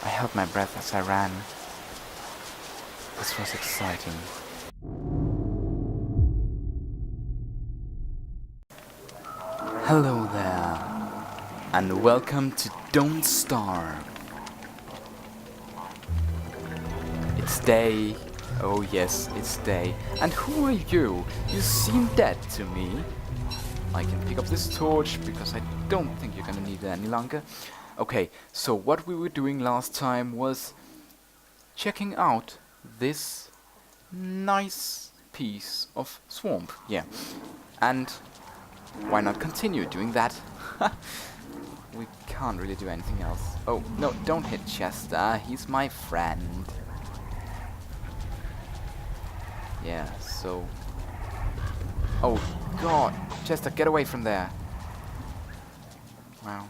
I held my breath as I ran. This was exciting. Hello there, and welcome to Don't Starve. It's day. Oh yes, it's day. And who are you? You seem dead to me. I can pick up this torch because I don't think you're gonna need it any longer. Okay, so what we were doing last time was checking out this nice piece of swamp. Yeah. And why not continue doing that? We can't really do anything else. Oh, no, don't hit Chester. He's my friend. Yeah, so... Oh, God. Chester, get away from there. Wow.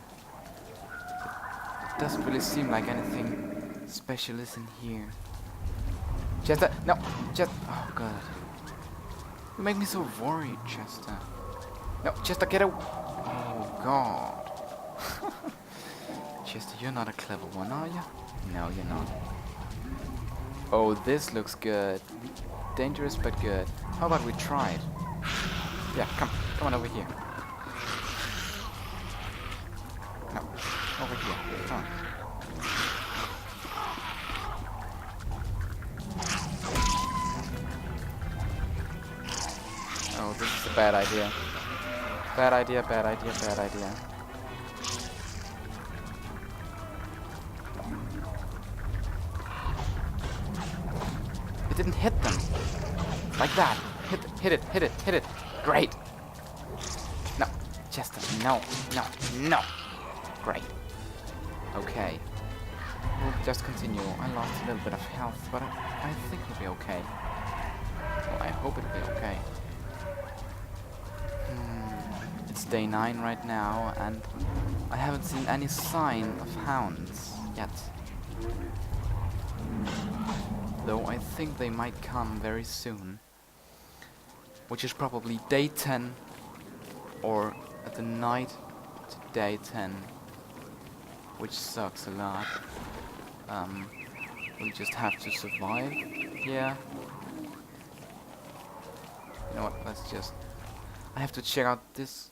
It doesn't really seem like anything special is in here. Chester, no! Chester, oh, God. You make me so worried, Chester. No, Chester, get away! Oh, God. Chester, you're not a clever one, are you? No, you're not. Oh, this looks good. Dangerous, but good. How about we try it? Yeah, come on over here. No, over here. Come on. Oh, this is a bad idea. Bad idea, bad idea, bad idea. It didn't hit them. Like that. Hit it. Great. No, Chester, no. Great. Okay. We'll just continue. I lost a little bit of health, but I think we'll be okay. Well, I hope it'll be okay. It's day 9 right now, and I haven't seen any sign of hounds yet. Though I think they might come very soon. Which is probably day 10, or at the night to day 10. Which sucks a lot. We just have to survive. Yeah. You know what, let's just... I have to check out this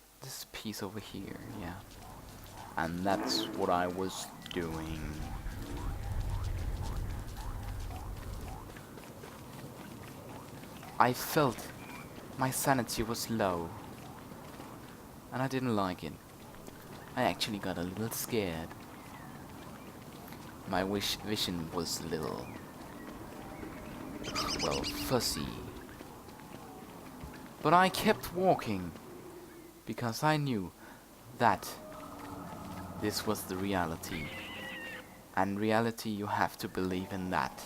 piece over here, yeah. And that's what I was doing. I felt my sanity was low. And I didn't like it. I actually got a little scared. My vision was a little... well, fuzzy. But I kept walking. Because I knew that this was the reality. And reality, you have to believe in that.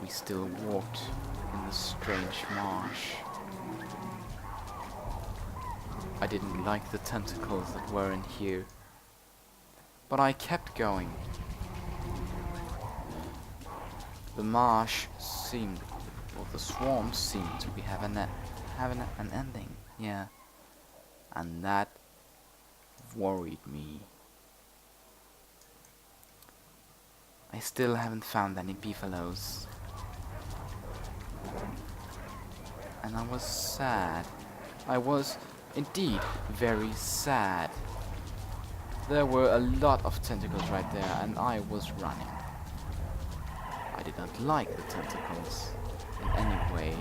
We still walked in the strange marsh. I didn't like the tentacles that were in here. But I kept going. The marsh seemed... well, the swamp seemed to be having an ending. Yeah. And that worried me. I still haven't found any beefaloes. And I was sad. I was indeed very sad. There were a lot of tentacles right there, and I was running. I did not like the tentacles in any way.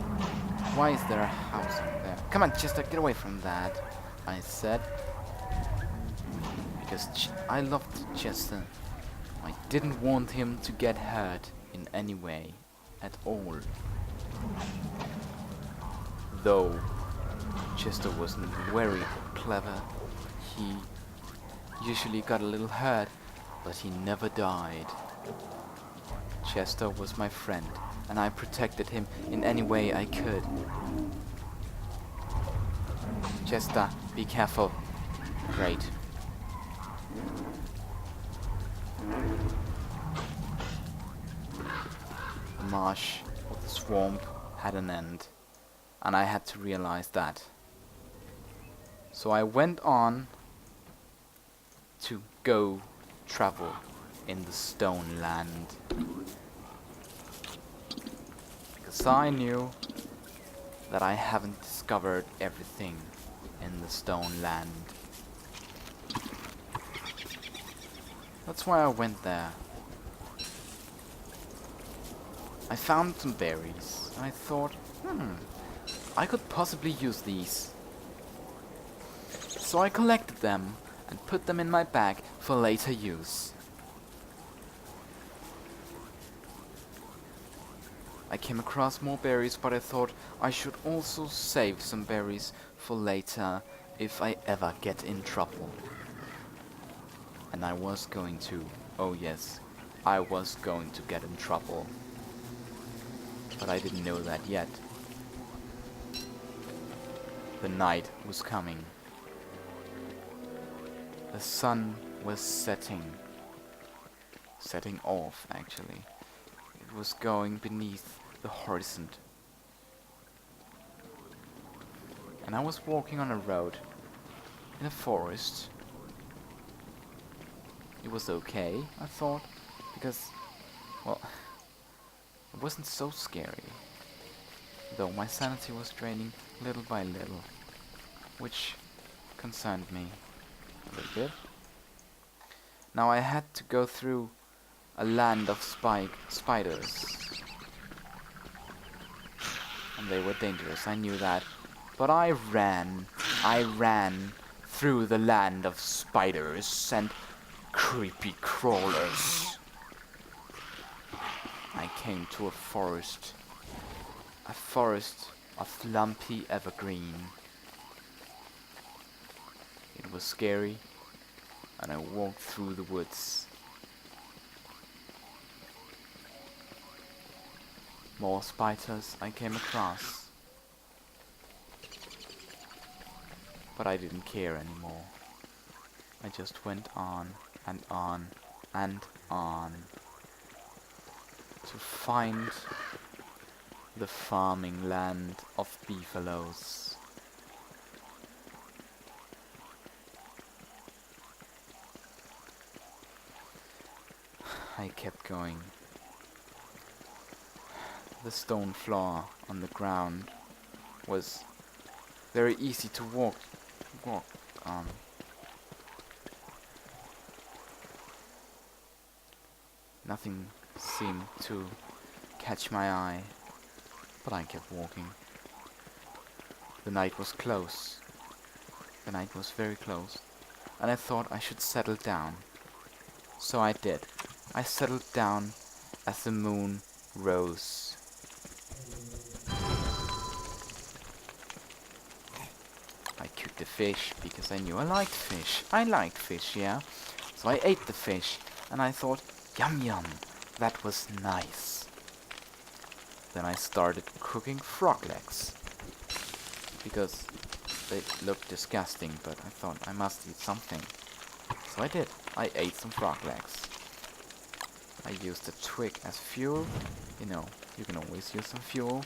Why is there a house up there? Come on, Chester, get away from that, I said. Because I loved Chester. I didn't want him to get hurt in any way at all. Though Chester wasn't very clever. He usually got a little hurt, but he never died. Chester was my friend, and I protected him in any way I could. Chester, be careful. Great. The marsh of the swamp had an end, and I had to realize that. So I went on to go travel in the stone land. Because I knew that I haven't discovered everything in the stone land. That's why I went there. I found some berries, and I thought, I could possibly use these. So I collected them and put them in my bag for later use. I came across more berries, but I thought I should also save some berries for later if I ever get in trouble. And I was going to. Oh yes, I was going to get in trouble. But I didn't know that yet. The night was coming. The sun was setting. Setting off, actually. It was going beneath the horizon. And I was walking on a road in a forest. It was okay, I thought, because, well, it wasn't so scary. Though my sanity was draining little by little, which concerned me a little bit. Now I had to go through a land of spiders. And they were dangerous, I knew that. But I ran through the land of spiders and creepy crawlers. I came to a forest of lumpy evergreen. It was scary, and I walked through the woods. More spiders I came across. But I didn't care anymore. I just went on and on and on to find the farming land of beefaloes. I kept going. The stone floor on the ground was very easy to walk on. Nothing seemed to catch my eye, but I kept walking. The night was close. The night was very close, and I thought I should settle down. So I did. I settled down as the moon rose. I cooked the fish because I knew I liked fish. I liked fish, yeah. So I ate the fish, and I thought, yum yum, that was nice. Then I started cooking frog legs, because they looked disgusting, but I thought I must eat something. So I did. I ate some frog legs. I used a twig as fuel. You know, you can always use some fuel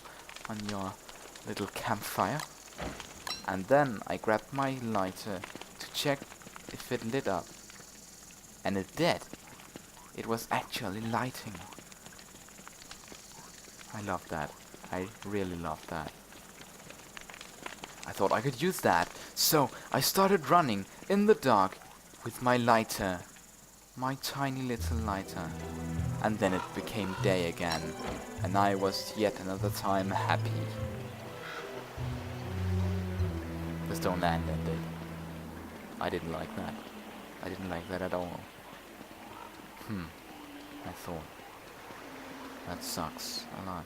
on your little campfire. And then I grabbed my lighter to check if it lit up. And it did. It was actually lighting. I love that. I really love that. I thought I could use that. So I started running in the dark with my lighter. My tiny little lighter. And then it became day again. And I was yet another time happy. The stone land ended. I didn't like that. I didn't like that at all. I thought, that sucks a lot.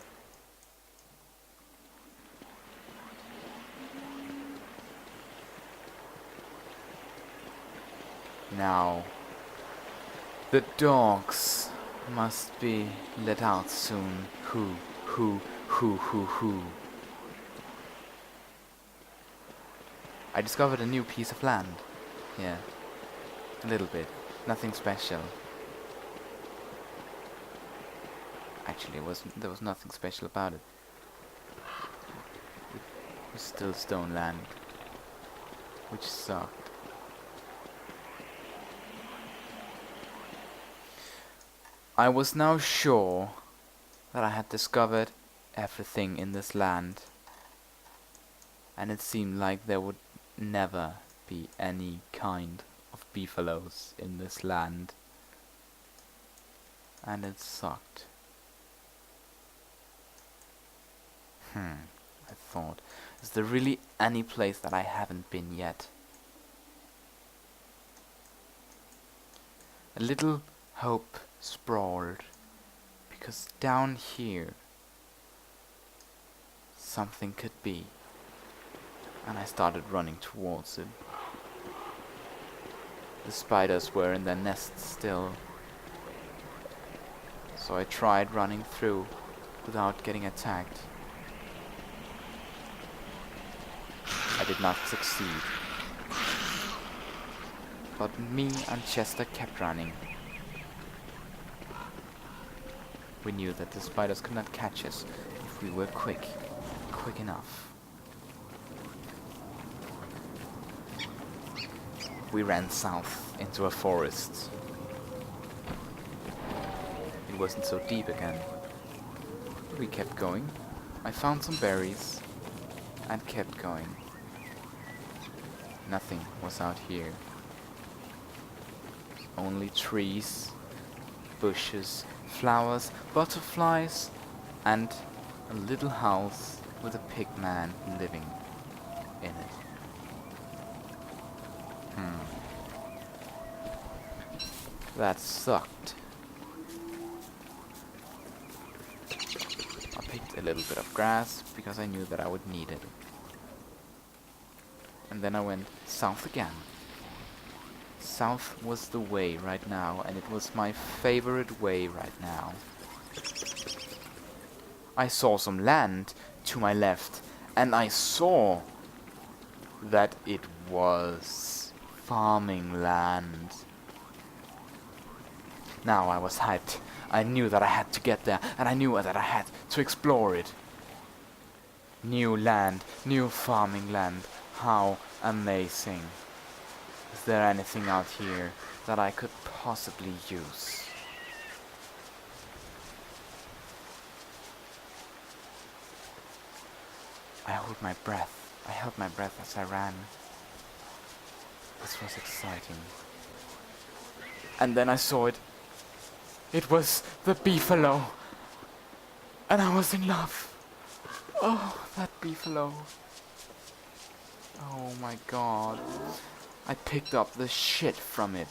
Now, the dogs must be let out soon. Who. I discovered a new piece of land. Yeah, a little bit. Nothing special. Actually, there was nothing special about it. It was still stone land, which sucked. I was now sure that I had discovered everything in this land, and it seemed like there would never be any kind of beefaloes in this land, and it sucked. I thought, is there really any place that I haven't been yet? A little hope sprawled, because down here something could be, and I started running towards it. The spiders were in their nests still, so I tried running through without getting attacked. I did not succeed, but me and Chester kept running. We knew that the spiders could not catch us if we were quick enough. We ran south into a forest. It wasn't so deep again. We kept going. I found some berries and kept going. Nothing was out here. Only trees, bushes, flowers, butterflies, and a little house with a pig man living in it. That sucked. I picked a little bit of grass because I knew that I would need it. And then I went south again. South was the way right now, and it was my favorite way right now. I saw some land to my left, and I saw that it was farming land. Now I was hyped. I knew that I had to get there, and I knew that I had to explore it. New land, new farming land. How amazing. Is there anything out here that I could possibly use? I held my breath. I held my breath as I ran. This was exciting. And then I saw it. It was the beefalo. And I was in love. Oh, that beefalo. Oh my god. I picked up the shit from it.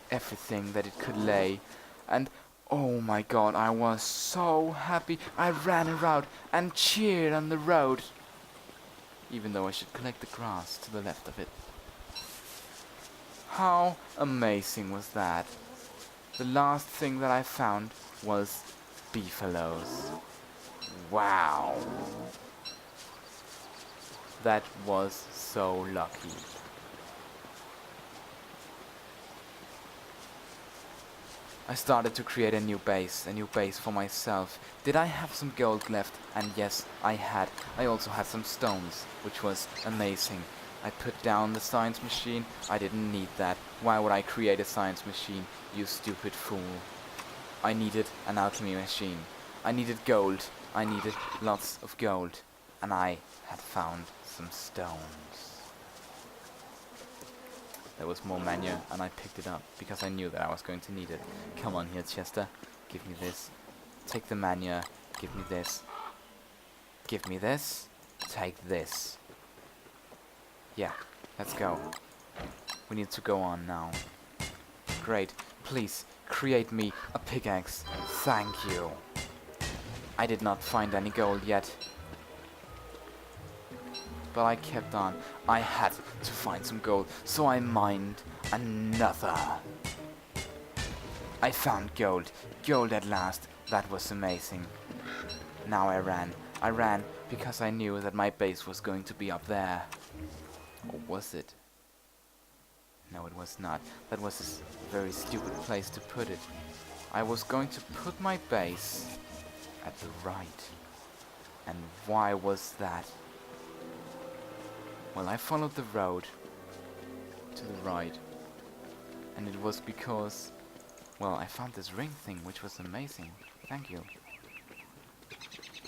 Everything that it could lay. And oh my god, I was so happy. I ran around and cheered on the road. Even though I should collect the grass to the left of it. How amazing was that? The last thing that I found was beefaloes. Wow. That was so lucky. I started to create a new base for myself. Did I have some gold left? And yes, I had. I also had some stones, which was amazing. I put down the science machine. I didn't need that. Why would I create a science machine, you stupid fool? I needed an alchemy machine. I needed gold. I needed lots of gold. And I had found some stones. There was more manure, and I picked it up because I knew that I was going to need it. Come on here, Chester. Give me this. Take the manure. Give me this. Give me this. Take this. Yeah, let's go. We need to go on now. Great. Please, create me a pickaxe. Thank you. I did not find any gold yet. But I kept on. I had to find some gold, so I mined another. I found gold. Gold at last. That was amazing. Now I ran. I ran because I knew that my base was going to be up there. Or was it? No, it was not. That was a very stupid place to put it. I was going to put my base at the right. And why was that? Well, I followed the road to the right, and it was because Well, I found this ring thing, which was amazing. Thank you.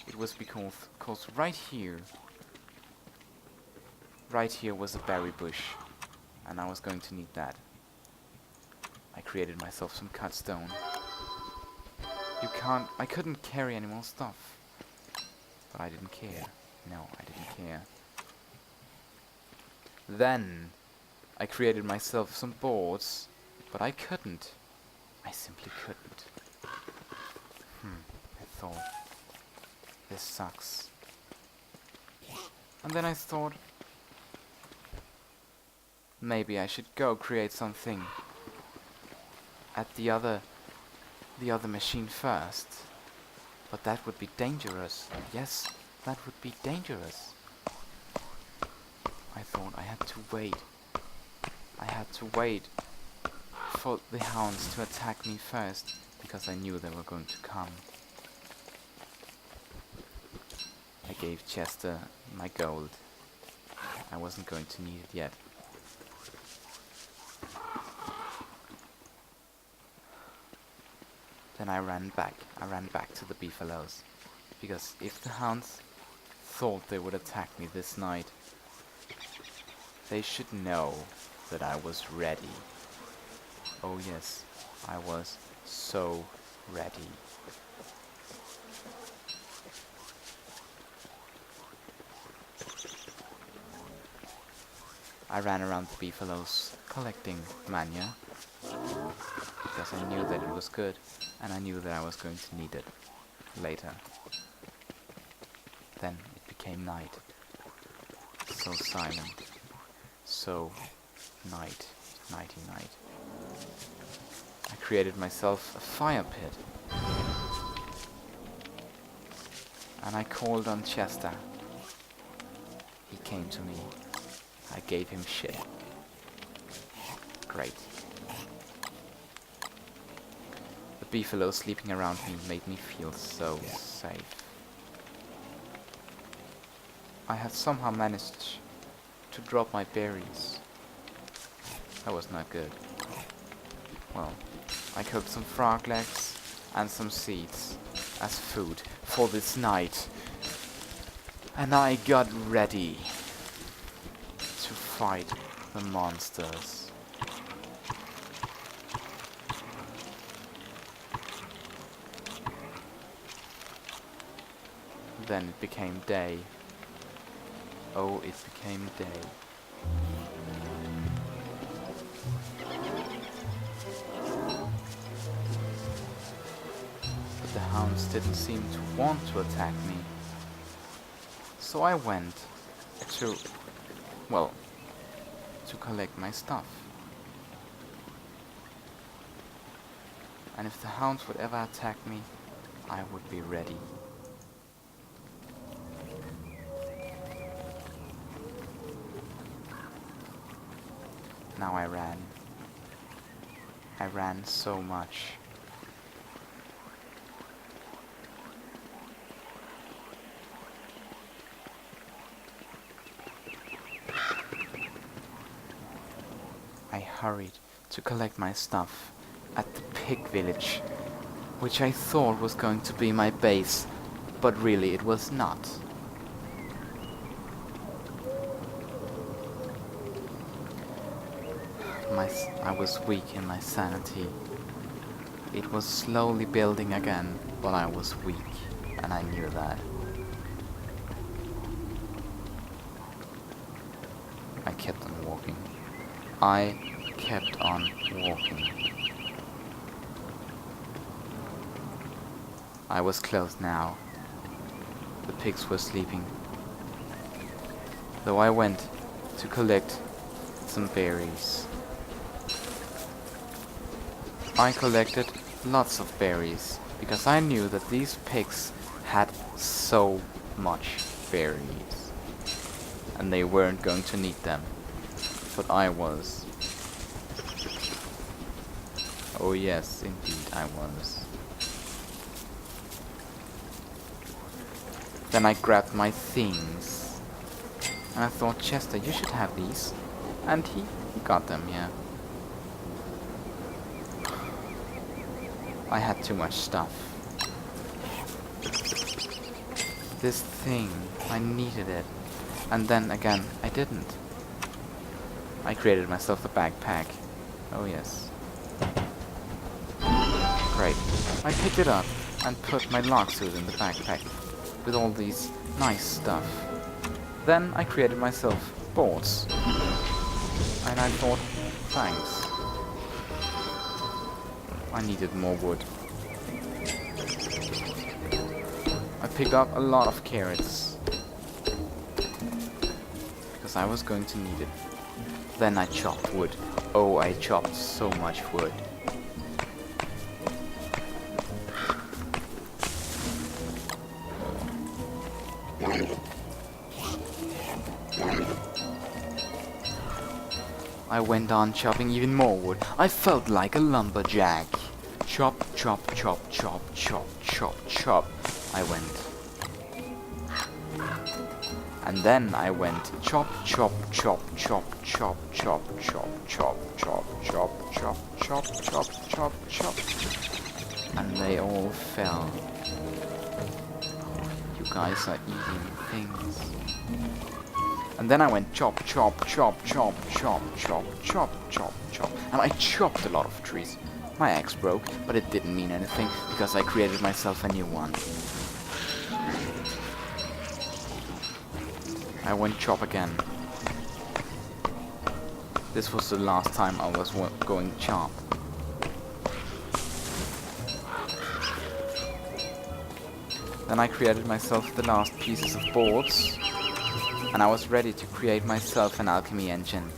It was because right here was a berry bush, and I was going to need that. I created myself some cut stone. I couldn't carry any more stuff. But I didn't care. No, I didn't care. Then, I created myself some boards, but I couldn't. I simply couldn't. I thought, this sucks. And then I thought, maybe I should go create something at the other machine first. But that would be dangerous. Yes, that would be dangerous. I thought I had to wait. I had to wait for the hounds to attack me first, because I knew they were going to come. I gave Chester my gold. I wasn't going to need it yet. Then I ran back. I ran back to the beefaloes, because if the hounds thought they would attack me this night, they should know that I was ready. Oh yes, I was so ready. I ran around the beefaloes collecting mania, because I knew that it was good, and I knew that I was going to need it later. Then it became night. So silent. So night. Nighty night. I created myself a fire pit. And I called on Chester. He came to me. I gave him shit. Great. The beefalo sleeping around me made me feel so safe. I had somehow managed to drop my berries. That was not good. Well, I cooked some frog legs and some seeds as food for this night. And I got ready to fight the monsters. Then it became day. Oh, it became day. But the hounds didn't seem to want to attack me. So I went to collect my stuff. And if the hounds would ever attack me, I would be ready. Now I ran. I ran so much. I hurried to collect my stuff at the pig village, which I thought was going to be my base, but really it was not. I was weak in my sanity. It was slowly building again, but I was weak, and I knew that. I kept on walking. I kept on walking. I was close now. The pigs were sleeping. Though I went to collect some berries. I collected lots of berries, because I knew that these pigs had so much berries, and they weren't going to need them, but I was. Oh yes, indeed I was. Then I grabbed my things, and I thought, Chester, you should have these, and he got them, yeah. I had too much stuff. This thing, I needed it. And then again, I didn't. I created myself a backpack. Oh yes. Great. I picked it up and put my log suit in the backpack with all these nice stuff. Then I created myself boards. And I thought, thanks. I needed more wood. I picked up a lot of carrots because I was going to need it. Then I chopped wood. Oh, I chopped so much wood. I went on chopping even more wood. I felt like a lumberjack. Chop, chop, chop, chop, chop, chop, chop. I went. And then I went chop, chop, chop, chop, chop, chop, chop, chop, chop, chop, chop, chop, chop, chop, chop. And they all fell. You guys are eating things. And then I went chop, chop, chop, chop, chop, chop, chop, chop, chop. And I chopped a lot of trees. My axe broke, but it didn't mean anything because I created myself a new one. I went chop again. This was the last time I was going chop. Then I created myself the last pieces of boards. And I was ready to create myself an alchemy engine.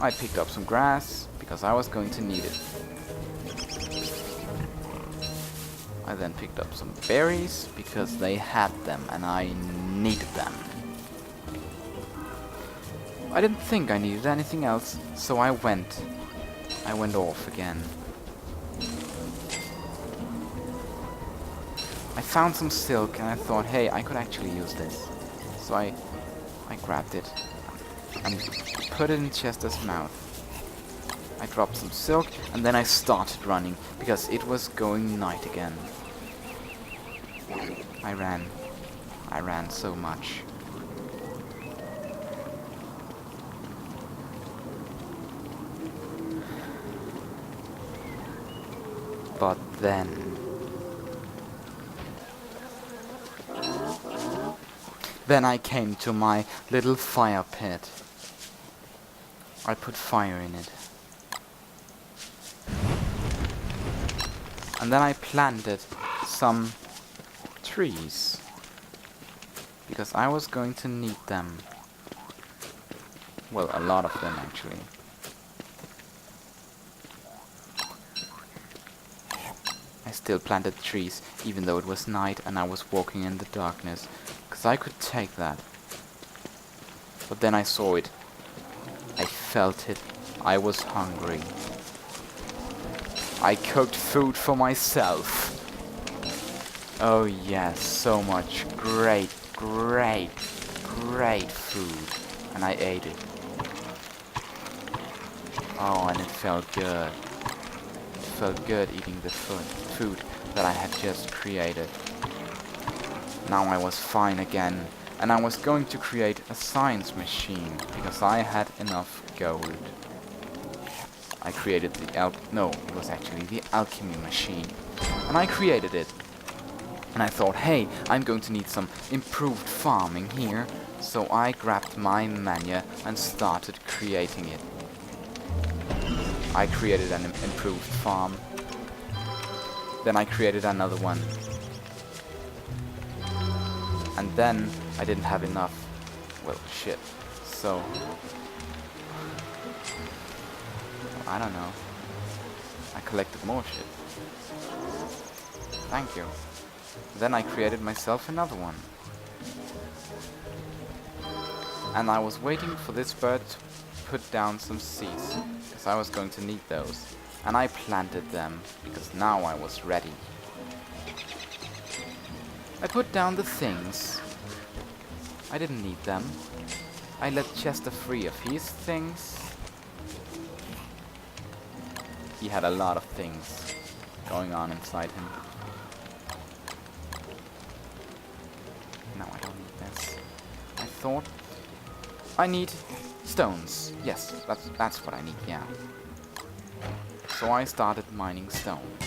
I picked up some grass because I was going to need it. I then picked up some berries because they had them and I needed them. I didn't think I needed anything else, so I went off again. I found some silk and I thought, hey, I could actually use this. So I grabbed it and put it in Chester's mouth. I dropped some silk and then I started running because it was going night again. I ran so much. But then I came to my little fire pit. I put fire in it. And then I planted some trees. Because I was going to need them. Well, a lot of them actually. I still planted trees, even though it was night and I was walking in the darkness. Because I could take that. But then I saw it. I felt it. I was hungry. I cooked food for myself. Oh yes, so much great food. And I ate it. Oh, and it felt good. It felt good eating the food that I had just created. Now I was fine again, and I was going to create a science machine, because I had enough gold. I created it was actually the alchemy machine. And I created it. And I thought, hey, I'm going to need some improved farming here. So I grabbed my manual and started creating it. I created an improved farm. Then I created another one. And then I didn't have enough. Well, shit. So I don't know. I collected more shit. Thank you. Then I created myself another one. And I was waiting for this bird to put down some seeds, because I was going to need those. And I planted them, because now I was ready. I put down the things. I didn't need them. I let Chester free of his things. He had a lot of things going on inside him. No, I don't need this. I thought I need stones. Yes, that's what I need, yeah. So I started mining stone.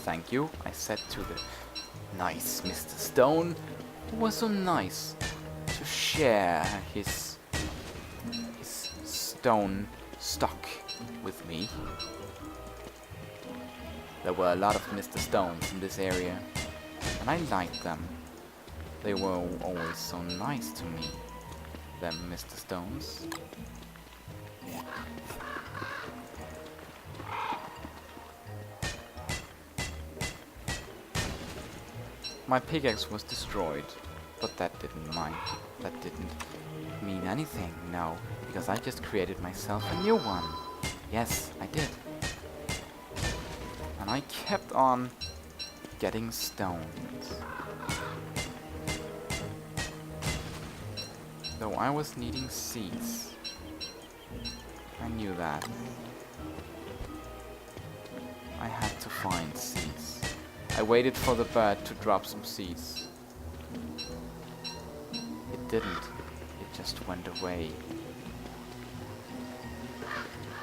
Thank you, I said to the nice Mr. Stone, who was so nice to share his stone stock with me. There were a lot of Mr. Stones in this area, and I liked them. They were always so nice to me, them Mr. Stones. My pickaxe was destroyed, but that didn't mean anything, no, because I just created myself a new one. Yes, I did. And I kept on getting stones. Though I was needing seeds. I knew that. I had to find seeds. I waited for the bird to drop some seeds. It didn't. It just went away.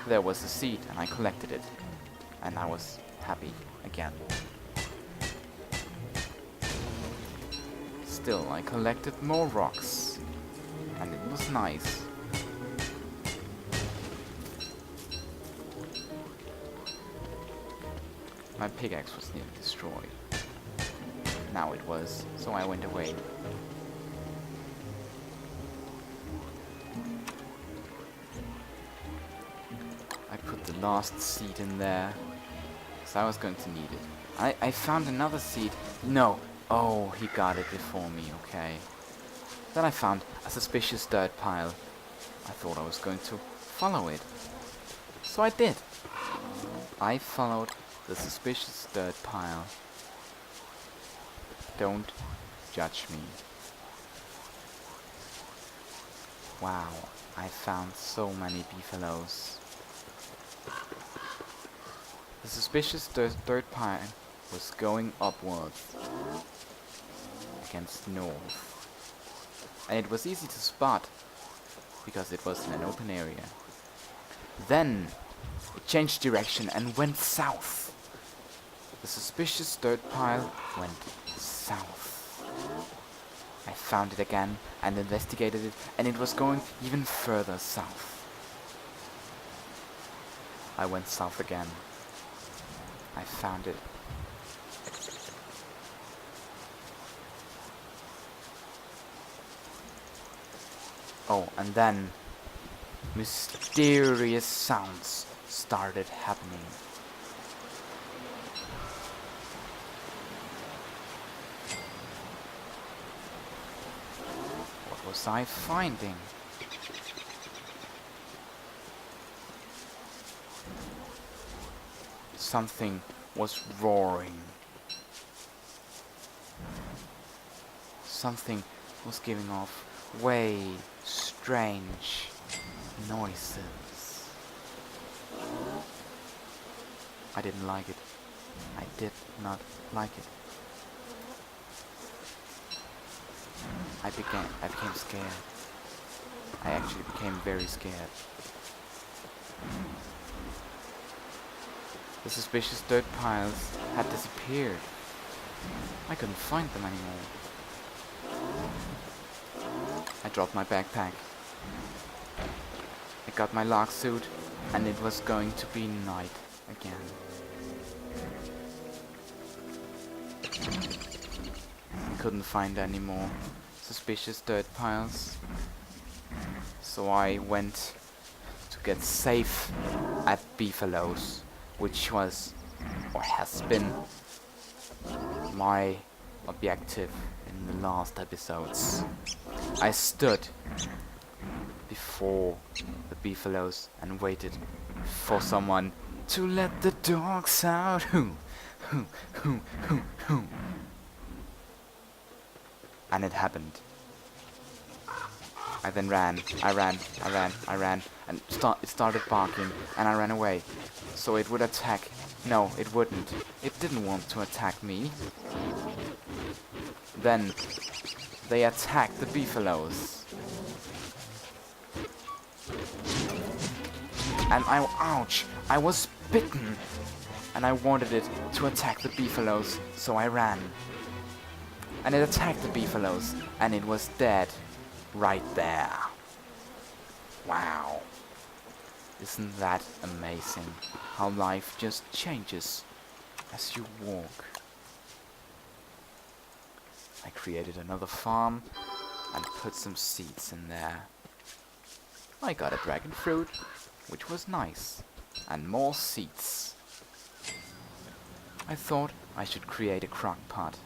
There was a seed and I collected it. And I was happy again. Still, I collected more rocks. And it was nice. My pickaxe was nearly destroyed. Now it was, so I went away. I put the last seed in there, so I was going to need it. I found another seed. No! Oh, he got it before me, okay. Then I found a suspicious dirt pile. I thought I was going to follow it. So I did. I followed the suspicious dirt pile. Don't judge me. Wow, I found so many beefaloes. The suspicious dirt pile was going upwards against north. And it was easy to spot because it was in an open area. Then it changed direction and went south. The suspicious dirt pile went south. I found it again and investigated it, and it was going even further south. I went south again. I found it. Oh, and then mysterious sounds started happening. What was I finding? Something was roaring. Something was giving off way strange noises. I didn't like it. I did not like it. I became scared. I actually became very scared. The suspicious dirt piles had disappeared. I couldn't find them anymore. I dropped my backpack. I got my log suit, and it was going to be night again. I couldn't find any more suspicious dirt piles, so I went to get safe at Beefalo's, which was, or has been, my objective in the last episodes. I stood before the Beefalo's and waited for someone to let the dogs out. And it happened. I then ran. I ran, and it started barking, and I ran away. So it would attack. No, it wouldn't. It didn't want to attack me. Then they attacked the beefaloes. And ouch! I was bitten! And I wanted it to attack the beefaloes, so I ran. And it attacked the beefaloes, and it was dead. Right there. Wow. Isn't that amazing? How life just changes as you walk. I created another farm and put some seeds in there. I got a dragon fruit, which was nice, and more seeds. I thought I should create a crock pot.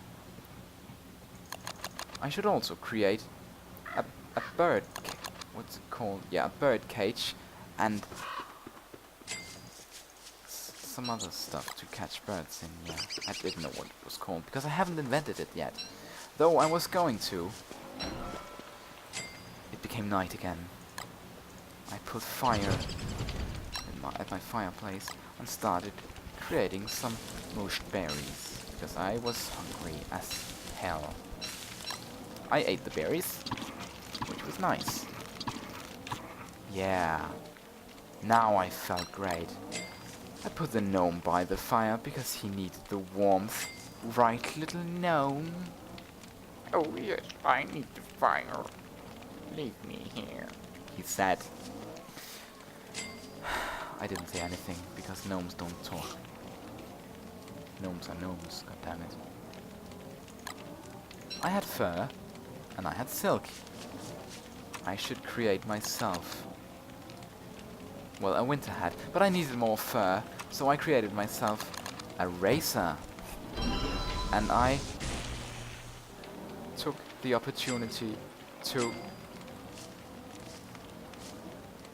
I should also create a bird, what's it called? Yeah, a bird cage, and some other stuff to catch birds in. Yeah, I didn't know what it was called because I haven't invented it yet. Though I was going to. It became night again. I put fire at my fireplace and started creating some mushed berries because I was hungry as hell. I ate the berries, which was nice. Yeah, now I felt great. I put the gnome by the fire because he needed the warmth. Right, little gnome? Oh yes, I need the fire. Leave me here, he said. I didn't say anything because gnomes don't talk. Gnomes are gnomes, goddammit. I had fur and I had silk. I should create myself, well, a winter hat, but I needed more fur, so I created myself a razor. And I took the opportunity to,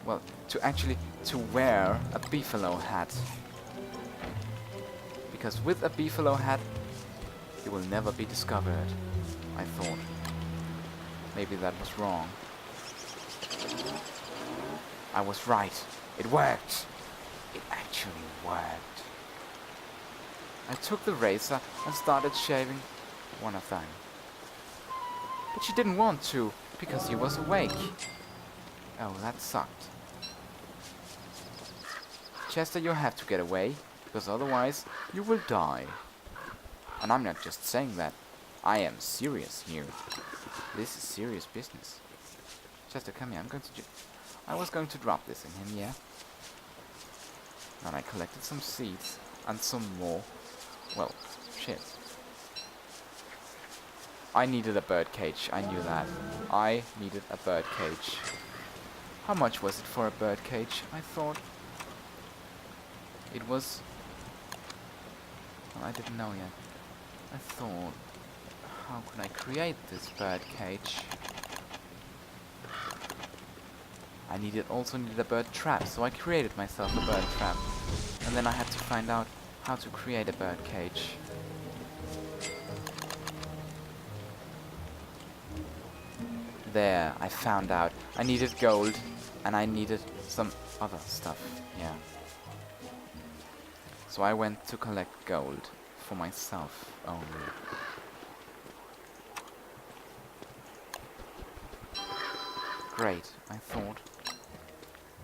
well, to wear a beefalo hat. Because with a beefalo hat, you will never be discovered, I thought. Maybe that was wrong. I was right. It worked. It actually worked. I took the razor and started shaving one of them. But she didn't want to, because he was awake. Oh, that sucked. Chester, you have to get away, because otherwise you will die. And I'm not just saying that. I am serious here. This is serious business. Chester, come here. I was going to drop this in him, yeah? And I collected some seeds and some more. Well, shit. I needed a bird cage. I knew that. I needed a bird cage. How much was it for a bird cage? I thought it was... Well, I didn't know yet. I thought, how can I create this bird cage? I also needed a bird trap, so I created myself a bird trap. And then I had to find out how to create a bird cage. There, I found out. I needed gold, and I needed some other stuff, yeah. So I went to collect gold for myself only. Great, I thought.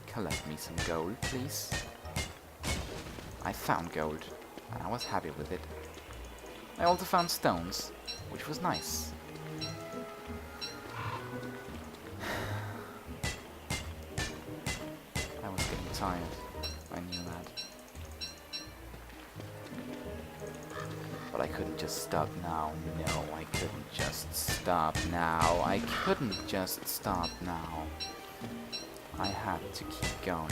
Collect me some gold, please. I found gold, and I was happy with it. I also found stones, which was nice. I was getting tired, I knew that. But I couldn't just stop now. No, I couldn't just stop now. I couldn't just stop now. I had to keep going.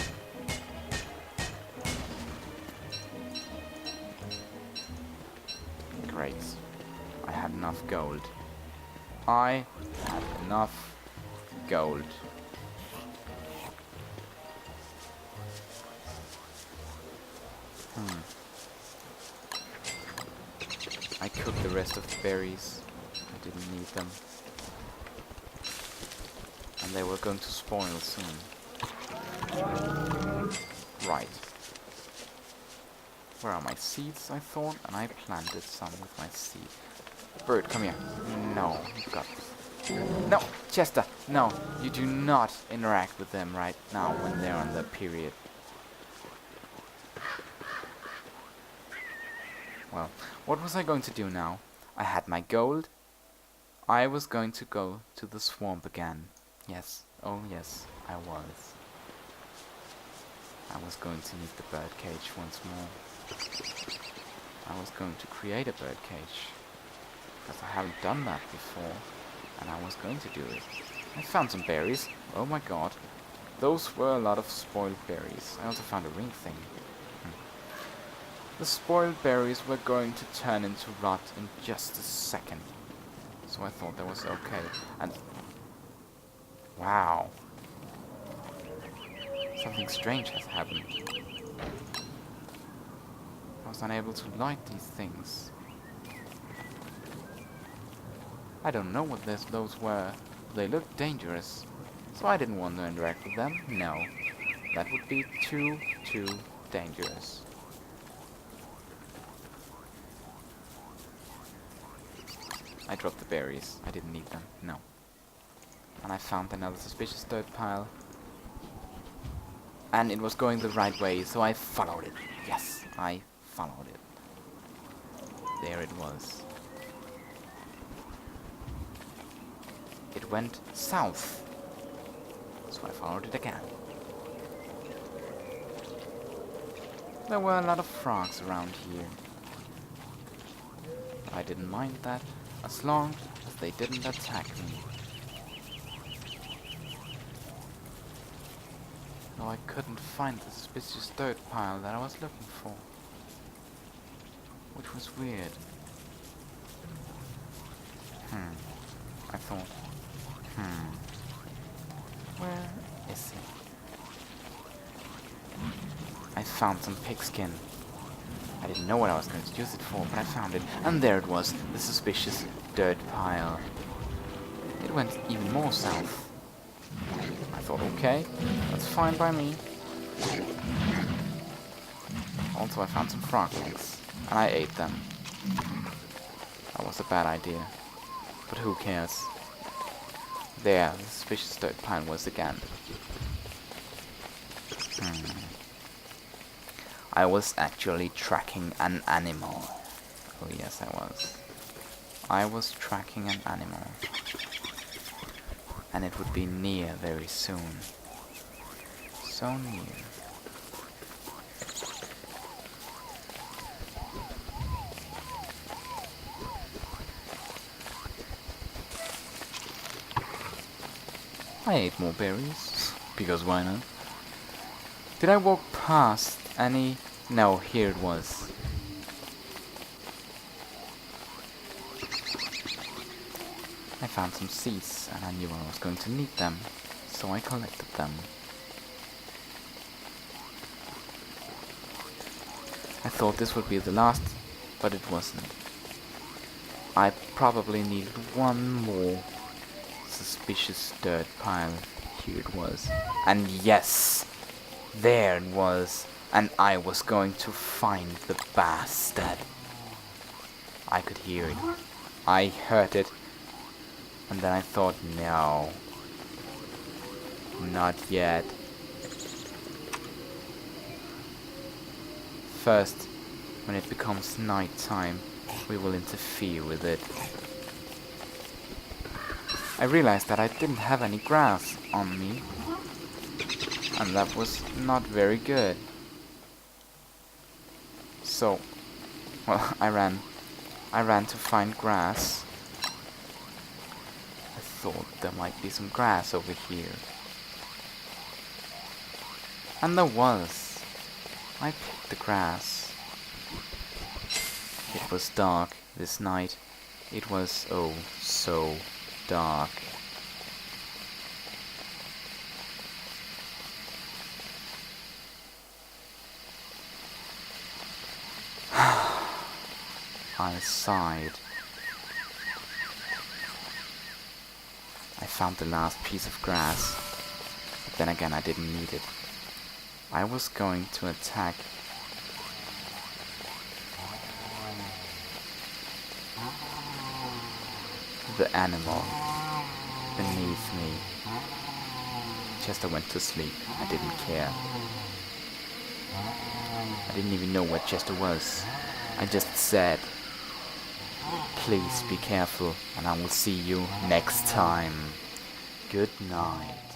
Great. I had enough gold. I had enough gold. I cooked the rest of the berries. I didn't need them. And they were going to spoil soon. Right. Where are my seeds, I thought? And I planted some with my seed. Bird, come here. No, you got this. No, Chester, no. You do not interact with them right now when they're on the period. Well, what was I going to do now? I had my gold. I was going to go to the swamp again. Yes, oh yes, I was. I was going to need the birdcage once more. I was going to create a birdcage. Because I haven't done that before. And I was going to do it. I found some berries. Oh my god. Those were a lot of spoiled berries. I also found a ring thing. The spoiled berries were going to turn into rot in just a second. So I thought that was okay. And... wow. Something strange has happened. I was unable to light these things. I don't know what those were. They looked dangerous. So I didn't want to interact with them. No. That would be too dangerous. I dropped the berries. I didn't need them. No. And I found another suspicious dirt pile. And it was going the right way, so I followed it. Yes, I followed it. There it was. It went south. So I followed it again. There were a lot of frogs around here. I didn't mind that, as long as they didn't attack me. Though I couldn't find the suspicious dirt pile that I was looking for. Which was weird. I thought, where is it? I found some pigskin. I didn't know what I was going to use it for, but I found it. And there it was, the suspicious dirt pile. It went even more south. I thought, okay, that's fine by me. Also, I found some frog eggs, and I ate them. That was a bad idea. But who cares? There, the suspicious dirt pile was again. I was actually tracking an animal. Oh yes, I was. I was tracking an animal. And it would be near very soon. So near. I ate more berries, because why not? Did I walk past any? No, here it was. I found some seeds, and I knew I was going to need them, so I collected them. I thought this would be the last, but it wasn't. I probably needed one more suspicious dirt pile. Here it was. And yes, there it was. And I was going to find the bastard. I could hear it. I heard it. And then I thought, no. Not yet. First, when it becomes night time, we will interfere with it. I realized that I didn't have any grass on me. And that was not very good. So, well, I ran to find grass. I thought there might be some grass over here. And there was. I picked the grass. It was dark this night. It was, oh, so dark. I sighed. I found the last piece of grass. But then again, I didn't need it. I was going to attack the animal beneath me. Chester went to sleep. I didn't care. I didn't even know where Chester was. I just said, please be careful, and I will see you next time. Good night.